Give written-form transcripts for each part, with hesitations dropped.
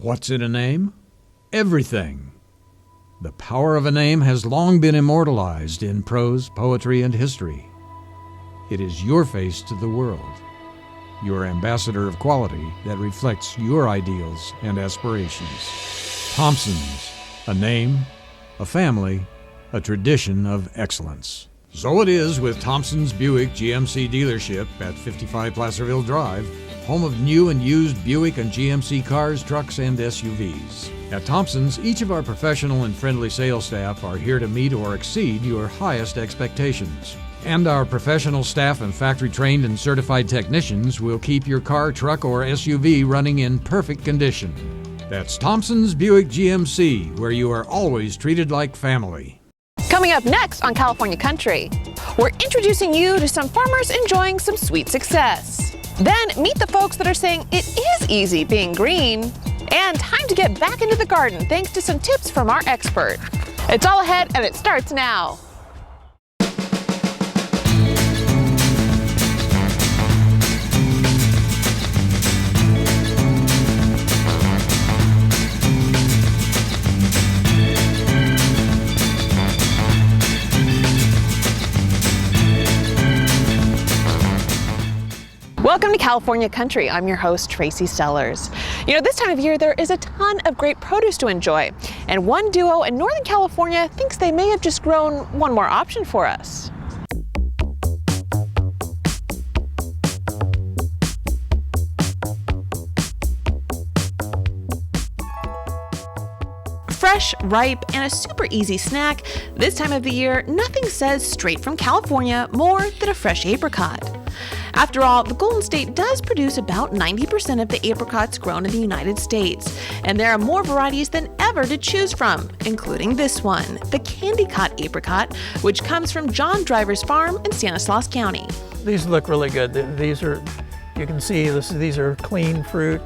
What's in a name? Everything. The power of a name has long been immortalized in prose, poetry, and history. It is your face to the world, your ambassador of quality that reflects your ideals and aspirations. Thompson's, a name, a family, a tradition of excellence. So it is with Thompson's Buick GMC dealership at 55 Placerville Drive, home of new and used Buick and GMC cars, trucks, and SUVs. At Thompson's, each of our professional and friendly sales staff are here to meet or exceed your highest expectations. And our professional staff and factory-trained and certified technicians will keep your car, truck, or SUV running in perfect condition. That's Thompson's Buick GMC, where you are always treated like family. Coming up next on California Country, we're introducing you to some farmers enjoying some sweet success. Then meet the folks that are saying it is easy being green. And time to get back into the garden thanks to some tips from our expert. It's all ahead and it starts now. Welcome to California Country. I'm your host, Tracy Sellers. You know, this time of year, there is a ton of great produce to enjoy. And one duo in Northern California thinks they may have just grown one more option for us. Fresh, ripe, and a super easy snack, this time of the year, nothing says straight from California more than a fresh apricot. After all, the Golden State does produce about 90% of the apricots grown in the United States, and there are more varieties than ever to choose from, including this one, the Candy Cot apricot, which comes from John Driver's farm in Stanislaus County. These look really good. These are, you can see, these are clean fruit,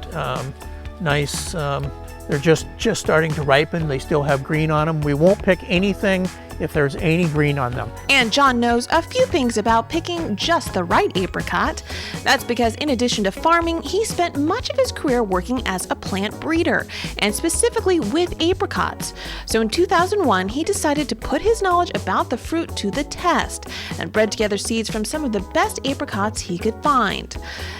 nice. They're just starting to ripen. They still have green on them. We won't pick anything if there's any green on them. And John knows a few things about picking just the right apricot. That's because in addition to farming, he spent much of his career working as a plant breeder, and specifically with apricots. So in 2001, he decided to put his knowledge about the fruit to the test and bred together seeds from some of the best apricots he could find.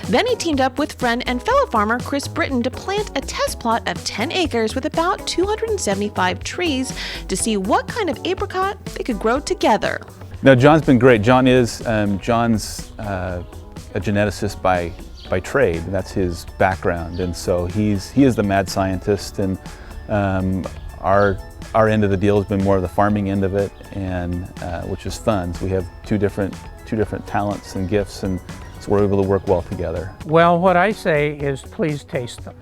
Then he teamed up with friend and fellow farmer Chris Britton to plant a test plot of 10 acres with about 275 trees to see what kind of apricot they could grow together. No, John's been great. John's a geneticist by trade. That's his background, and so he is the mad scientist. And our end of the deal has been more of the farming end of it, and which is fun. So we have two different talents and gifts, and so we're able to work well together. Well, what I say is please taste them.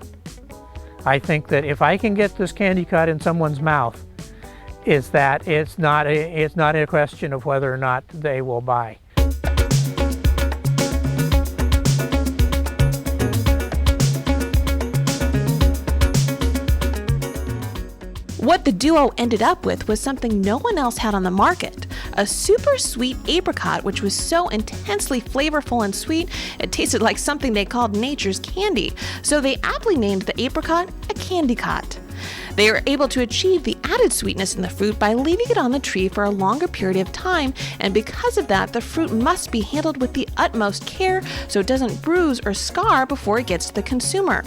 I think that if I can get this candy cut in someone's mouth, is that it's not a question of whether or not they will buy. What the duo ended up with was something no one else had on the market, a super sweet apricot which was so intensely flavorful and sweet it tasted like something they called nature's candy, so they aptly named the apricot a Candy Cot. They are able to achieve the added sweetness in the fruit by leaving it on the tree for a longer period of time, and because of that, the fruit must be handled with the utmost care so it doesn't bruise or scar before it gets to the consumer.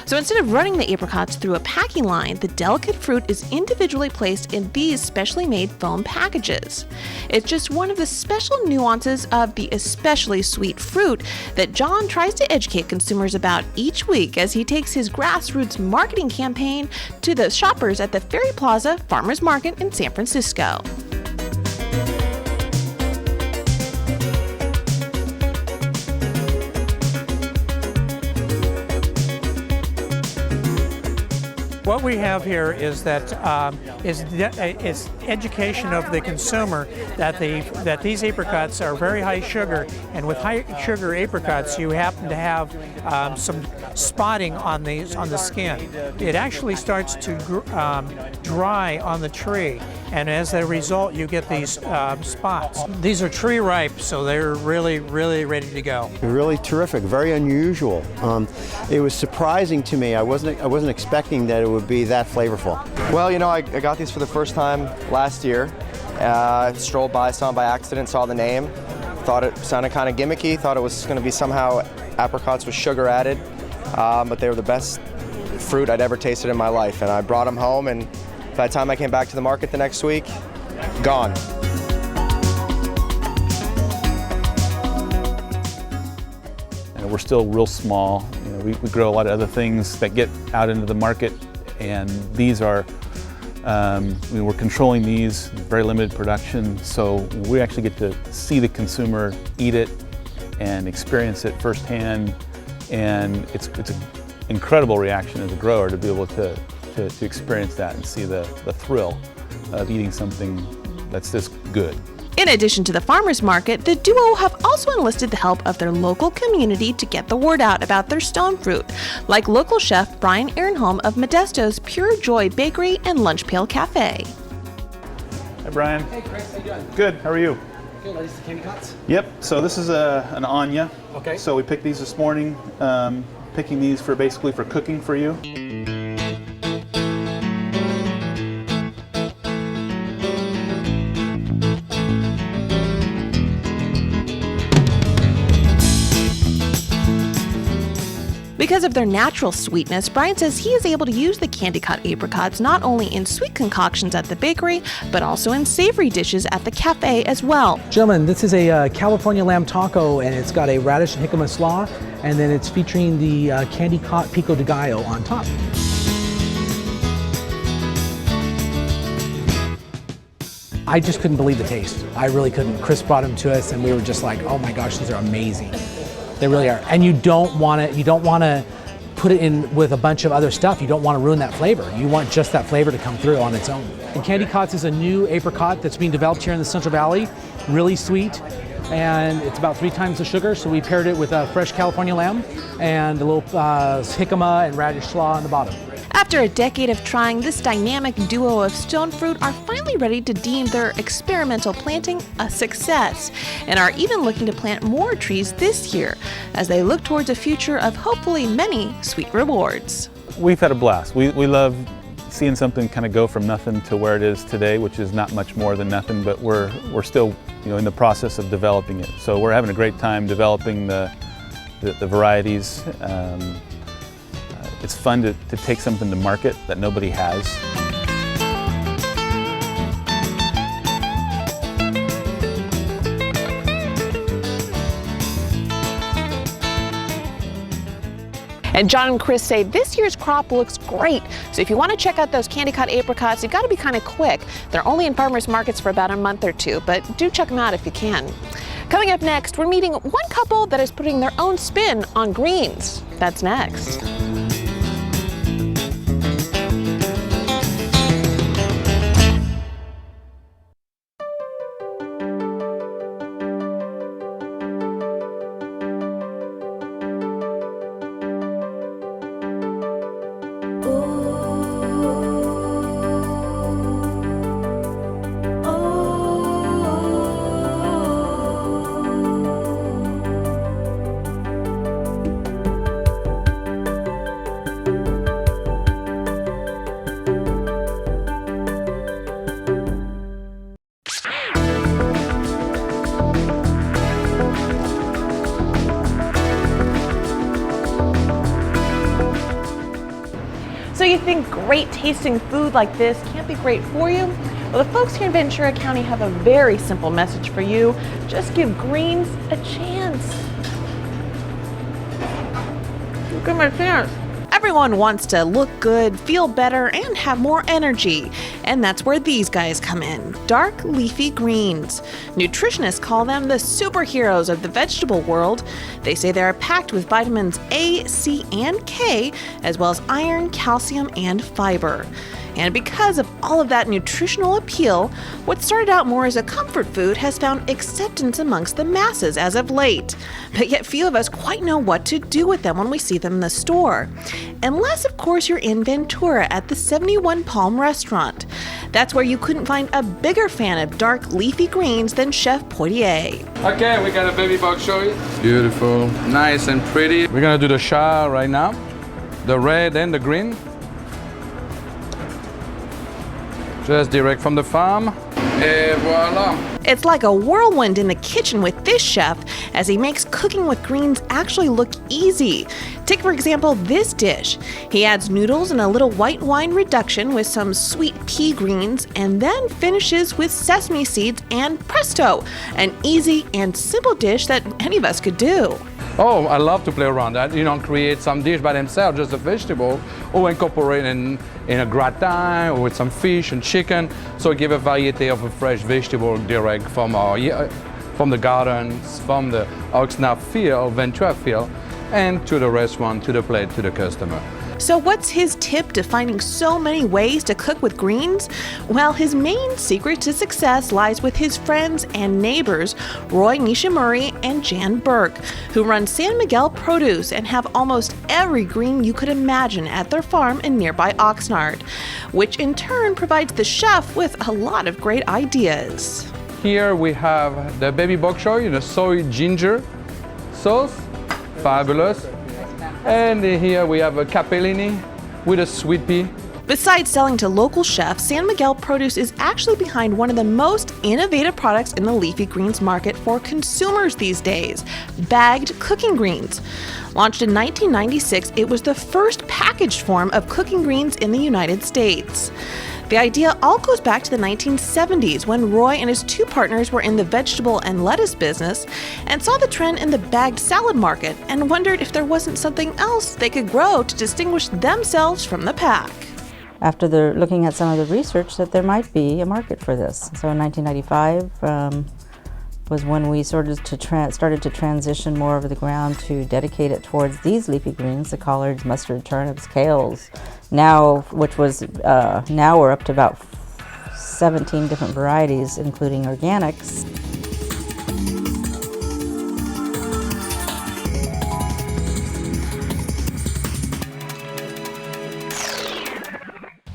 So instead of running the apricots through a packing line, the delicate fruit is individually placed in these specially made foam packages. It's just one of the special nuances of the especially sweet fruit that John tries to educate consumers about each week as he takes his grassroots marketing campaign to the shoppers at the Ferry Plaza Farmers Market in San Francisco. What we have here is that is education of the consumer that these apricots are very high sugar, and with high sugar apricots, you happen to have some spotting on the skin. It actually starts to dry on the tree, and as a result, you get these spots. These are tree ripe, so they're really ready to go. Really terrific, very unusual. It was surprising to me. I wasn't expecting that it would be that flavorful. Well, you know, I got these for the first time last year. Strolled by, saw them by accident, saw the name, thought it sounded kind of gimmicky, thought it was going to be somehow apricots with sugar added, but they were the best fruit I'd ever tasted in my life, and I brought them home, and by the time I came back to the market the next week, gone. And we're still real small. You know, we grow a lot of other things that get out into the market, and these are, we're controlling these, very limited production, so we actually get to see the consumer eat it and experience it firsthand, and it's an incredible reaction as a grower to be able to experience that and see the thrill of eating something that's this good. In addition to the farmers market, the duo have also enlisted the help of their local community to get the word out about their stone fruit, like local chef Brian Ehrenholm of Modesto's Pure Joy Bakery and Lunch Pail Cafe. Hi Brian. Hey Chris, how you doing? Good, how are you? Good, are these the candy cots? Yep, so this is an Anya. Okay. So we picked these this morning, picking these for basically for cooking for you. Because of their natural sweetness, Brian says he is able to use the candy cut apricots not only in sweet concoctions at the bakery, but also in savory dishes at the cafe as well. Gentlemen, this is a California lamb taco, and it's got a radish and jicama slaw, and then it's featuring the candy cut pico de gallo on top. I just couldn't believe the taste. I really couldn't. Chris brought them to us, and we were just like, oh my gosh, these are amazing. They really are. And you don't want to put it in with a bunch of other stuff. You don't want to ruin that flavor. You want just that flavor to come through on its own. And Candy Cots is a new apricot that's being developed here in the Central Valley. Really sweet, and it's about 3 times the sugar. So we paired it with a fresh California lamb and a little jicama and radish slaw on the bottom. After a decade of trying, this dynamic duo of stone fruit are finally ready to deem their experimental planting a success, and are even looking to plant more trees this year as they look towards a future of hopefully many sweet rewards. We've had a blast. We love seeing something kind of go from nothing to where it is today, which is not much more than nothing, but we're still in the process of developing it. So we're having a great time developing the varieties. It's fun to take something to market that nobody has. And John and Chris say this year's crop looks great. So if you want to check out those candy cut apricots, you've got to be kind of quick. They're only in farmers markets for about a month or two, but do check them out if you can. Coming up next, we're meeting one couple that is putting their own spin on greens. That's next. So you think great tasting food like this can't be great for you? Well, the folks here in Ventura County have a very simple message for you. Just give greens a chance. Give them a chance. Everyone wants to look good, feel better, and have more energy. And that's where these guys come in. Dark leafy greens. Nutritionists call them the superheroes of the vegetable world. They say they are packed with vitamins A, C, and K, as well as iron, calcium, and fiber. And because of all of that nutritional appeal, what started out more as a comfort food has found acceptance amongst the masses as of late. But yet few of us quite know what to do with them when we see them in the store. Unless, of course, you're in Ventura at the 71 Palm restaurant. That's where you couldn't find a bigger fan of dark leafy greens than Chef Poitier. Okay, we got a baby bok choy. Beautiful, nice and pretty. We're gonna do the char right now. The red and the green. Just direct from the farm, et voila. It's like a whirlwind in the kitchen with this chef, as he makes cooking with greens actually look easy. Take, for example, this dish. He adds noodles and a little white wine reduction with some sweet pea greens, and then finishes with sesame seeds, and presto, an easy and simple dish that any of us could do. Oh, I love to play around that. Create some dish by themselves, just a vegetable, or incorporate in a gratin or with some fish and chicken. So give a variety of a fresh vegetable direct from the gardens, from the Oxnard field, Ventura field, and to the restaurant, to the plate, to the customer. So what's his tip to finding so many ways to cook with greens? Well, his main secret to success lies with his friends and neighbors, Roy Nishimori and Jan Burke, who run San Miguel Produce and have almost every green you could imagine at their farm in nearby Oxnard, which in turn provides the chef with a lot of great ideas. Here we have the baby bok choy, the soy ginger sauce, fabulous. And here we have a capellini with a sweet pea. Besides selling to local chefs, San Miguel Produce is actually behind one of the most innovative products in the leafy greens market for consumers these days, bagged cooking greens. Launched in 1996, it was the first packaged form of cooking greens in the United States. The idea all goes back to the 1970s when Roy and his two partners were in the vegetable and lettuce business and saw the trend in the bagged salad market and wondered if there wasn't something else they could grow to distinguish themselves from the pack. After they're looking at some of the research, that there might be a market for this. So in 1995 was when we started to transition more of the ground to dedicate it towards these leafy greens, the collards, mustard, turnips, kales. Now we're up to about 17 different varieties, including organics.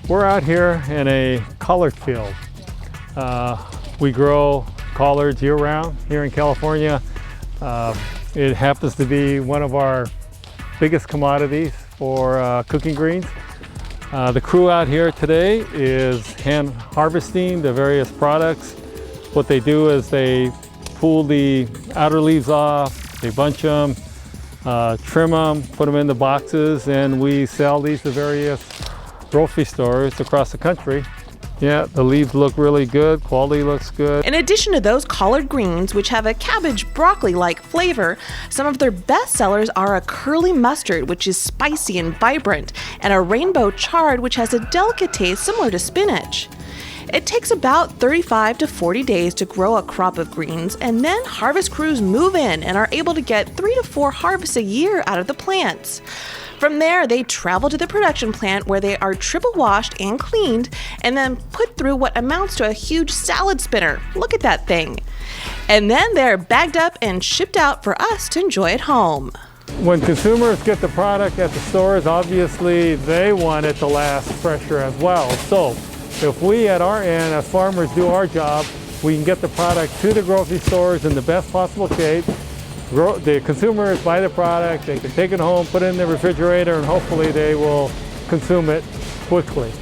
We're out here in a collard field. We grow collards year-round here in California. It happens to be one of our biggest commodities for cooking greens. The crew out here today is hand harvesting the various products. What they do is they pull the outer leaves off, they bunch them, trim them, put them in the boxes, and we sell these to various grocery stores across the country. Yeah, the leaves look really good, quality looks good. In addition to those collard greens, which have a cabbage broccoli-like flavor, some of their best sellers are a curly mustard, which is spicy and vibrant, and a rainbow chard, which has a delicate taste similar to spinach. It takes about 35 to 40 days to grow a crop of greens, and then harvest crews move in and are able to get 3 to 4 harvests a year out of the plants. From there, they travel to the production plant where they are triple washed and cleaned and then put through what amounts to a huge salad spinner. Look at that thing. And then they're bagged up and shipped out for us to enjoy at home. When consumers get the product at the stores, obviously they want it to last fresher as well. So if we at our end as farmers do our job, we can get the product to the grocery stores in the best possible shape. The consumers buy the product, they can take it home, put it in the refrigerator, and hopefully they will consume it quickly.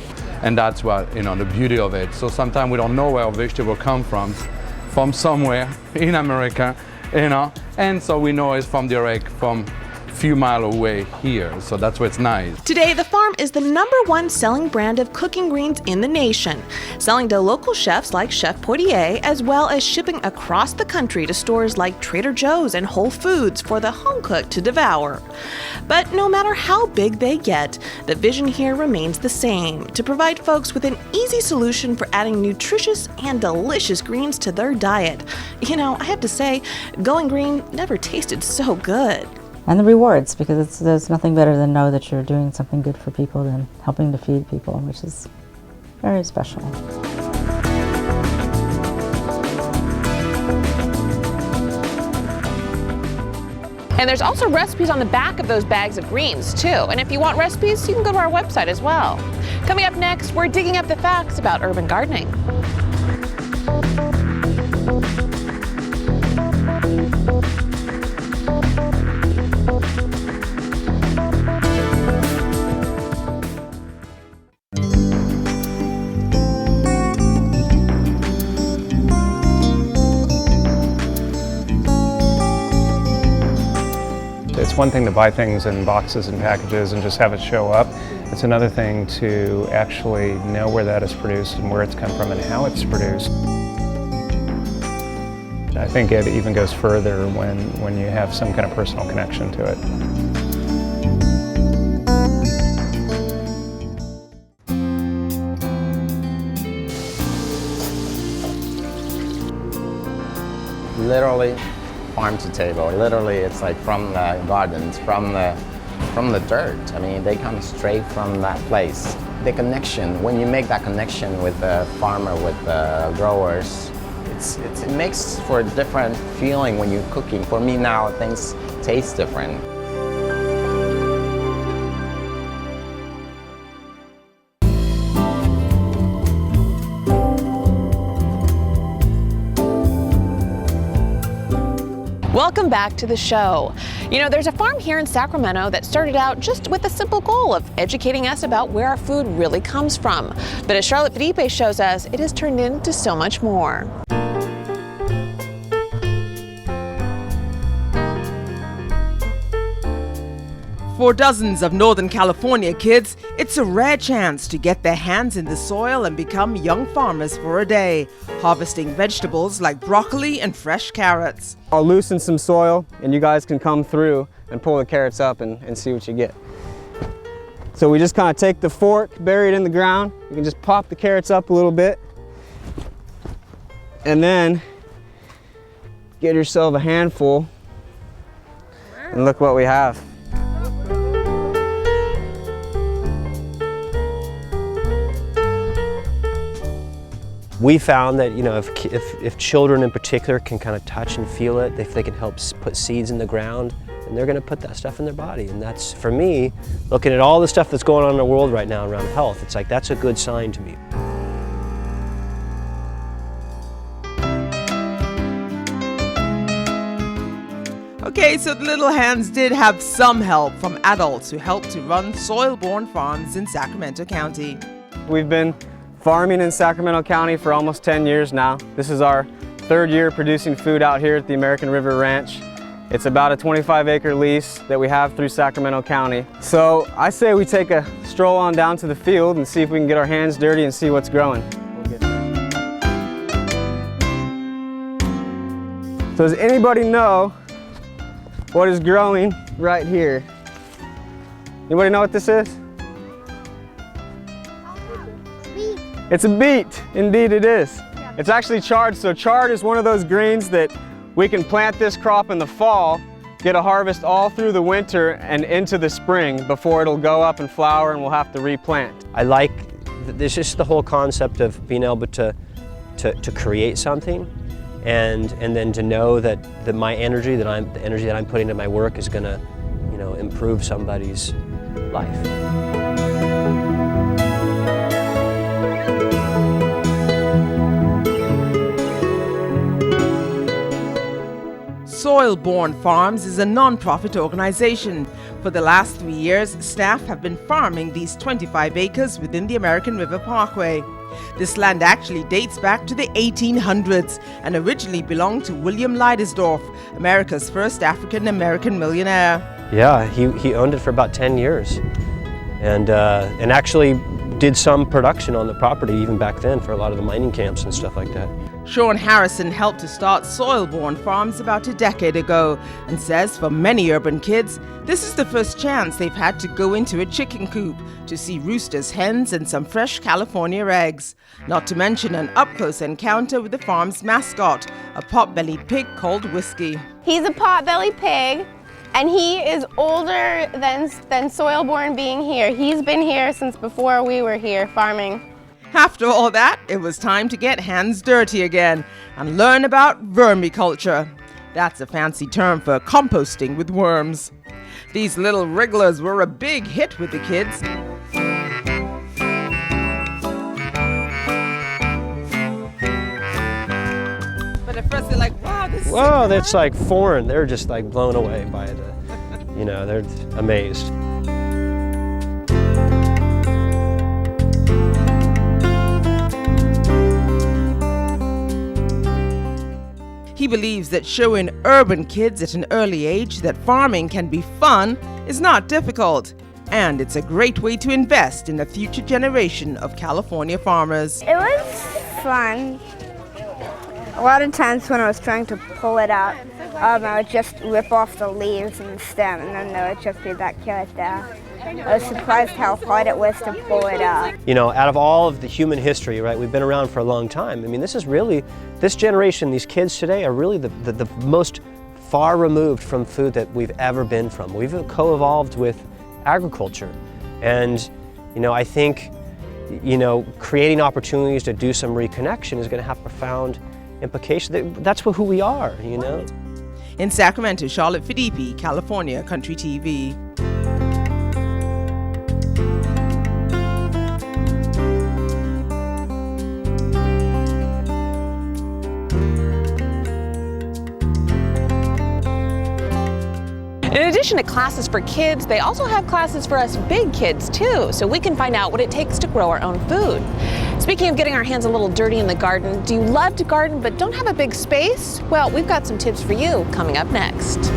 And that's what, the beauty of it. So sometimes we don't know where a vegetable comes from somewhere in America, and so we know it's from direct from few miles away here, so that's what's nice. Today, the farm is the #1 selling brand of cooking greens in the nation, selling to local chefs like Chef Poitier, as well as shipping across the country to stores like Trader Joe's and Whole Foods for the home cook to devour. But no matter how big they get, the vision here remains the same, to provide folks with an easy solution for adding nutritious and delicious greens to their diet. You know, I have to say, going green never tasted so good. And the rewards, because there's nothing better than know that you're doing something good for people than helping to feed people, which is very special. And there's also recipes on the back of those bags of greens, too. And if you want recipes, you can go to our website as well. Coming up next, we're digging up the facts about urban gardening. It's one thing to buy things in boxes and packages and just have it show up. It's another thing to actually know where that is produced and where it's come from and how it's produced. I think it even goes further when you have some kind of personal connection to it. Literally farm to table. Literally, it's like from the gardens, from the dirt. I mean, they come straight from that place. The connection, when you make that connection with the farmer, with the growers, it makes for a different feeling when you're cooking. For me now, things taste different. Welcome back to the show. You know, there's a farm here in Sacramento that started out just with the simple goal of educating us about where our food really comes from. But as Charlotte Felipe shows us, it has turned into so much more. For dozens of Northern California kids, it's a rare chance to get their hands in the soil and become young farmers for a day, harvesting vegetables like broccoli and fresh carrots. I'll loosen some soil and you guys can come through and pull the carrots up and see what you get. So we just kind of take the fork, bury it in the ground. You can just pop the carrots up a little bit and then get yourself a handful and look what we have. We found that, you know, if children in particular can kind of touch and feel it, if they can help put seeds in the ground, then they're going to put that stuff in their body. And that's, for me, looking at all the stuff that's going on in the world right now around health, it's like that's a good sign to me. Okay, so the little hands did have some help from adults who helped to run soil-borne farms in Sacramento County. We've been farming in Sacramento County for almost 10 years now. This is our third year producing food out here at the American River Ranch. It's about a 25-acre lease that we have through Sacramento County. So I say we take a stroll on down to the field and see if we can get our hands dirty and see what's growing. So does anybody know what is growing right here? Anybody know what this is? It's a beet, indeed it is. It's actually chard, so chard is one of those greens that we can plant this crop in the fall, get a harvest all through the winter and into the spring before it'll go up and flower and we'll have to replant. I like, this is the whole concept of being able to create something and then to know that my energy, the energy that I'm putting into my work is gonna, you know, improve somebody's life. Soil-Borne Farms is a non-profit organization. For the last 3 years, staff have been farming these 25 acres within the American River Parkway. This land actually dates back to the 1800s and originally belonged to William Leidersdorf, America's first African-American millionaire. Yeah, he owned it for about 10 years, and actually did some production on the property even back then for a lot of the mining camps and stuff like that. Sean Harrison helped to start Soil-Born Farms about a decade ago and says for many urban kids, this is the first chance they've had to go into a chicken coop to see roosters, hens, and some fresh California eggs. Not to mention an up-close encounter with the farm's mascot, a pot-bellied pig called Whiskey. He's a pot-bellied pig, and he is older than Soil-Born being here. He's been here since before we were here farming. After all that, it was time to get hands dirty again and learn about vermiculture. That's a fancy term for composting with worms. These little wrigglers were a big hit with the kids. But at first they're like, wow, this is Whoa, that's like foreign. They're just like blown away by it. You know, they're amazed. He believes that showing urban kids at an early age that farming can be fun is not difficult, and it's a great way to invest in a future generation of California farmers. It was fun. A lot of times when I was trying to pull it out, I would just rip off the leaves and the stem, and then there would just be that carrot there. I was surprised how hard it was to pull it out. You know, out of all of the human history, right, we've been around for a long time. I mean, this is really, this generation, these kids today are really the most far removed from food that we've ever been from. We've co-evolved with agriculture. And, you know, I think, you know, creating opportunities to do some reconnection is going to have profound implications. That's who we are, you know. In Sacramento, Charlotte Filippi, California Country TV. In addition to classes for kids, they also have classes for us big kids too, so we can find out what it takes to grow our own food. Speaking of getting our hands a little dirty in the garden, do you love to garden but don't have a big space? Well, we've got some tips for you coming up next.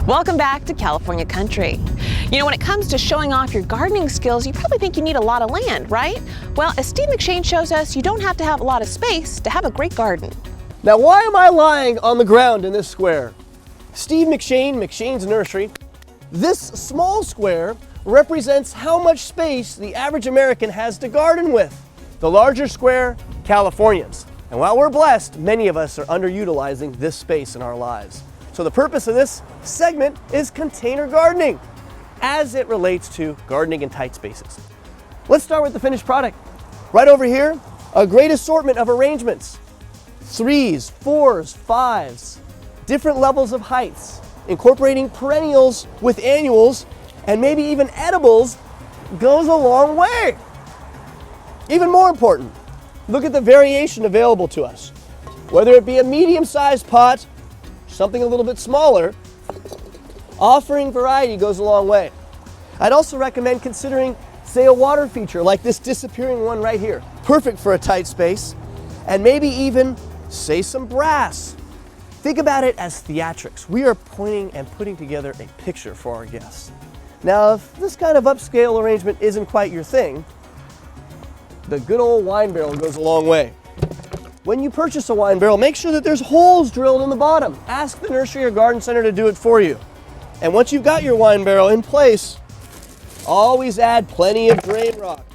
Welcome back to California Country. You know, when it comes to showing off your gardening skills, you probably think you need a lot of land, right? Well, as Steve McShane shows us, you don't have to have a lot of space to have a great garden. Now, why am I lying on the ground in this square? Steve McShane, McShane's Nursery. This small square represents how much space the average American has to garden with. The larger square, Californians. And while we're blessed, many of us are underutilizing this space in our lives. So the purpose of this segment is container gardening as it relates to gardening in tight spaces. Let's start with the finished product. Right over here, a great assortment of arrangements. 3s, 4s, 5s, different levels of heights, incorporating perennials with annuals and maybe even edibles goes a long way. Even more important, look at the variation available to us. Whether it be a medium-sized pot, something a little bit smaller, offering variety goes a long way. I'd also recommend considering, say, a water feature like this disappearing one right here. Perfect for a tight space. And maybe even, say, some brass. Think about it as theatrics. We are pointing and putting together a picture for our guests. Now, if this kind of upscale arrangement isn't quite your thing, the good old wine barrel goes a long way. When you purchase a wine barrel, make sure that there's holes drilled in the bottom. Ask the nursery or garden center to do it for you. And once you've got your wine barrel in place, always add plenty of drain rock.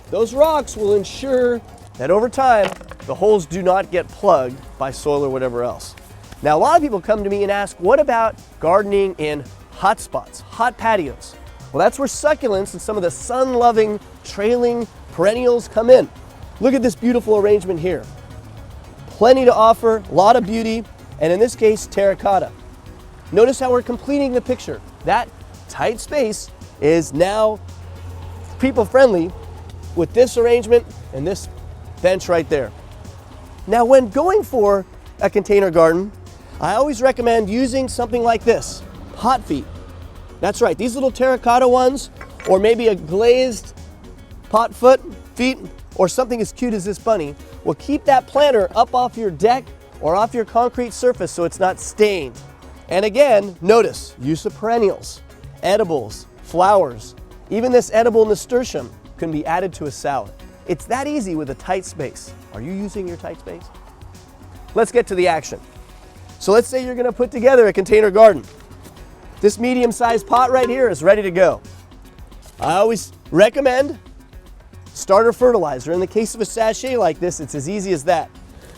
Those rocks will ensure that over time, the holes do not get plugged by soil or whatever else. Now, a lot of people come to me and ask, what about gardening in hot spots, hot patios? Well, that's where succulents and some of the sun-loving, trailing perennials come in. Look at this beautiful arrangement here. Plenty to offer, a lot of beauty, and in this case, terracotta. Notice how we're completing the picture. That tight space is now people-friendly with this arrangement and this bench right there. Now, when going for a container garden, I always recommend using something like this, pot feet. That's right, these little terracotta ones, or maybe a glazed pot feet, or something as cute as this bunny, will keep that planter up off your deck or off your concrete surface so it's not stained. And again, notice, use of perennials, edibles, flowers, even this edible nasturtium can be added to a salad. It's that easy with a tight space. Are you using your tight space? Let's get to the action. So let's say you're gonna put together a container garden. This medium-sized pot right here is ready to go. I always recommend starter fertilizer. In the case of a sachet like this, it's as easy as that.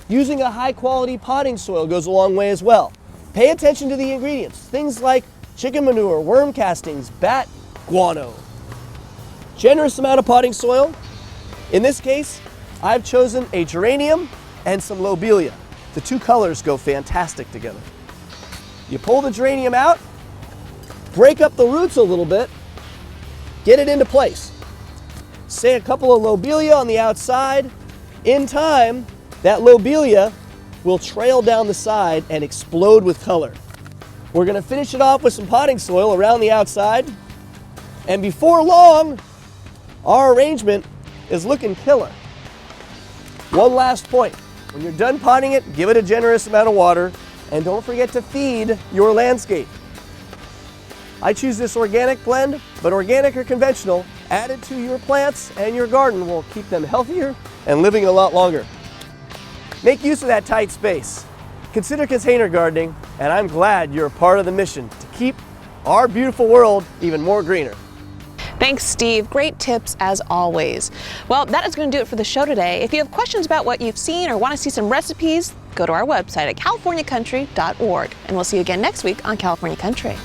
Using a high-quality potting soil goes a long way as well. Pay attention to the ingredients, things like chicken manure, worm castings, bat guano. Generous amount of potting soil. In this case, I've chosen a geranium and some lobelia. The two colors go fantastic together. You pull the geranium out, break up the roots a little bit, get it into place. Say a couple of lobelia on the outside. In time, that lobelia will trail down the side and explode with color. We're gonna finish it off with some potting soil around the outside, and before long, our arrangement is looking killer. One last point. When you're done potting it, give it a generous amount of water, and don't forget to feed your landscape. I choose this organic blend, but organic or conventional, added to your plants and your garden will keep them healthier and living a lot longer. Make use of that tight space. Consider container gardening, and I'm glad you're a part of the mission to keep our beautiful world even more greener. Thanks, Steve. Great tips as always. Well, that is going to do it for the show today. If you have questions about what you've seen or want to see some recipes, go to our website at californiacountry.org. And we'll see you again next week on California Country.